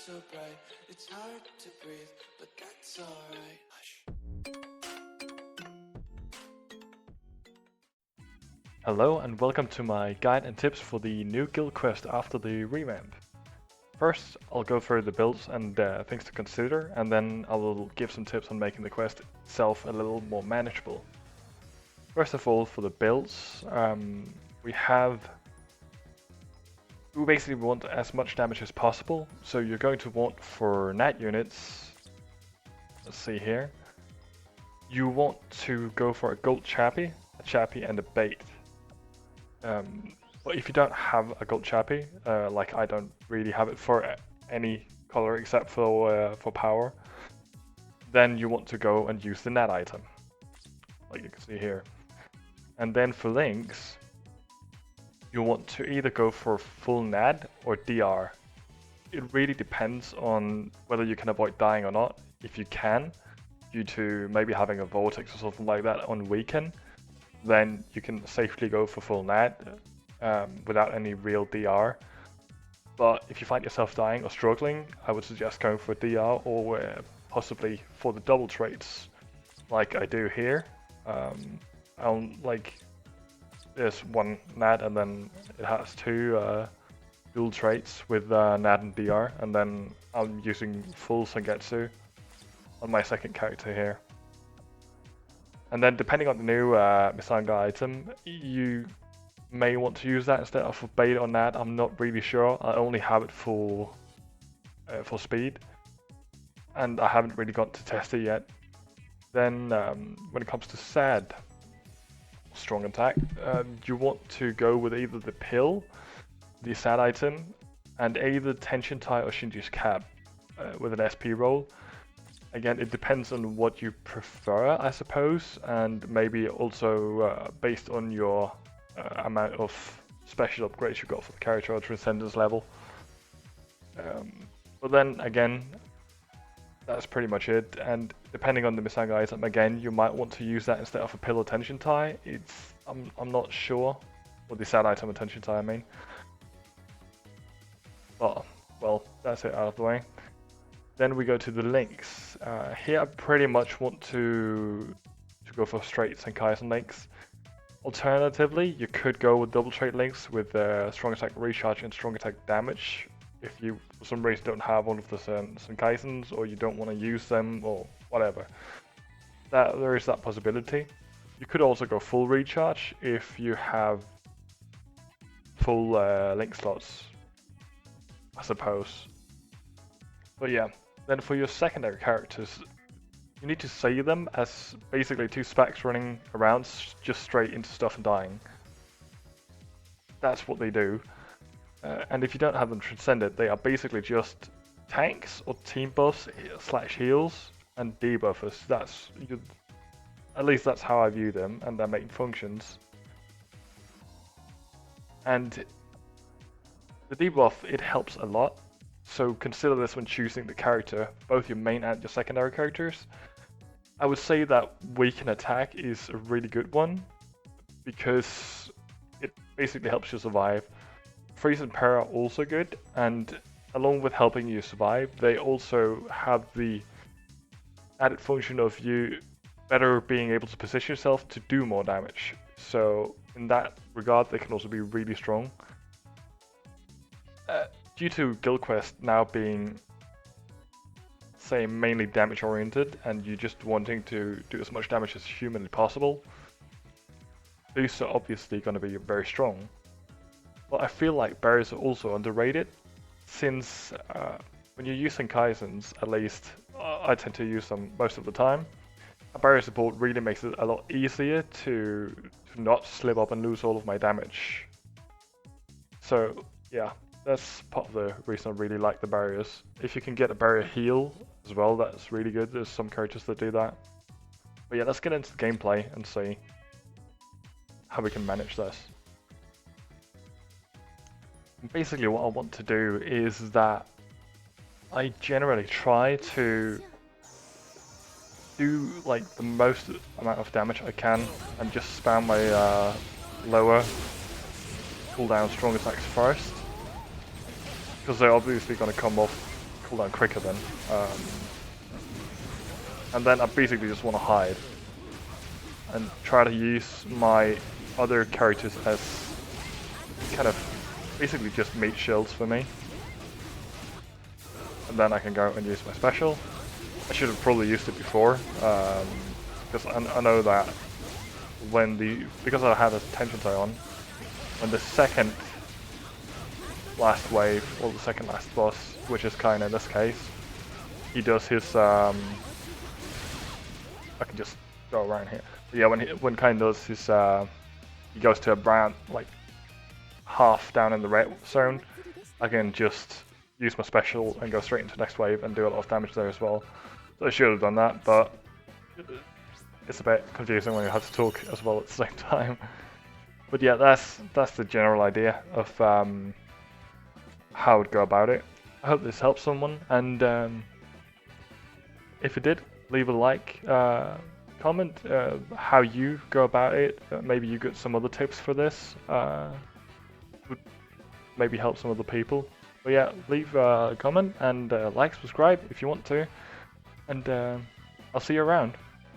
so bright, it's hard to breathe, but that's alright. Hush. Hello and welcome to my guide and tips for the new guild quest after the revamp. First, I'll go through the builds and things to consider, and then I will give some tips on making the quest itself a little more manageable. First of all, for the builds, we basically want as much damage as possible, so you're going to want for nat units, let's see here, you want to go for a gold chappie, a chappie and a bait. But if you don't have a gold chappie, like I don't really have it for any color except for power, then you want to go and use the nat item, like you can see here. And then for links, you want to either go for full nat or DR. It really depends on whether you can avoid dying or not. If you can, due to maybe having a vortex or something like that on weekend, then you can safely go for full nat without any real DR. But if you find yourself dying or struggling, I would suggest going for DR or possibly for the double traits, like I do here. There's one nat and then it has two dual traits with nat and DR, and then I'm using full Sangetsu on my second character here. And then depending on the new Misanga item, you may want to use that instead of bait or nat. I'm not really sure. I only have it for speed, and I haven't really got to test it yet. Then when it comes to SAD, strong attack, you want to go with either the pill, the SAD item, and either Tension Tai or Shinji's cap with an SP roll. Again, it depends on what you prefer, I suppose, and maybe also based on your amount of special upgrades you got for the character or Transcendence level. But then again, that's pretty much it. And depending on the Misanga item, again, you might want to use that instead of a pill or Tension Tai. I'm not sure, or the SAD item or Tension Tai, I mean. But well, that's it out of the way. Then we go to the links. Here I pretty much want to go for straight Senkaisen links. Alternatively, you could go with double trait links with strong attack recharge and strong attack damage if you for some reason don't have one of the Senkaisens or you don't want to use them or whatever. There is that possibility. You could also go full recharge if you have full link slots, I suppose. But yeah. Then for your secondary characters, you need to see them as basically two specs running around just straight into stuff and dying. That's what they do. And if you don't have them transcended, they are basically just tanks or team buffs / heals and debuffers. At least that's how I view them and their main functions. And the debuff, it helps a lot. So consider this when choosing the character, both your main and your secondary characters. I would say that weaken attack is a really good one because it basically helps you survive. Freeze and Para are also good, and along with helping you survive, they also have the added function of you better being able to position yourself to do more damage. So in that regard, they can also be really strong. Due to Guild Quest now being, say, mainly damage oriented and you just wanting to do as much damage as humanly possible, these are obviously going to be very strong. But I feel like barriers are also underrated, since when you're using Kaizens, at least I tend to use them most of the time, a barrier support really makes it a lot easier to not slip up and lose all of my damage. So yeah. That's part of the reason I really like the barriers. If you can get a barrier heal as well, that's really good. There's some characters that do that. But yeah, let's get into the gameplay and see how we can manage this. Basically what I want to do is that I generally try to do like the most amount of damage I can and just spam my lower cooldown strong attacks first. Because they're obviously going to come cooldown quicker then. And then I basically just want to hide and try to use my other characters as kind of basically just meat shields for me. And then I can go and use my special. I should have probably used it before, because I know that because I had a tension tie on, when the second last wave, or the second last boss, which is Kain in this case, he does his, I can just go around here. But yeah, when Kain does his, he goes to a brand, like, half down in the red zone, I can just use my special and go straight into the next wave and do a lot of damage there as well. So I should have done that, but it's a bit confusing when you have to talk as well at the same time. But yeah, that's the general idea of how I'd go about it. I hope this helps someone, and if it did, leave a like, comment how you go about it. Maybe you got some other tips for this. Would maybe help some other people. But yeah, leave a comment and like, subscribe if you want to, and I'll see you around.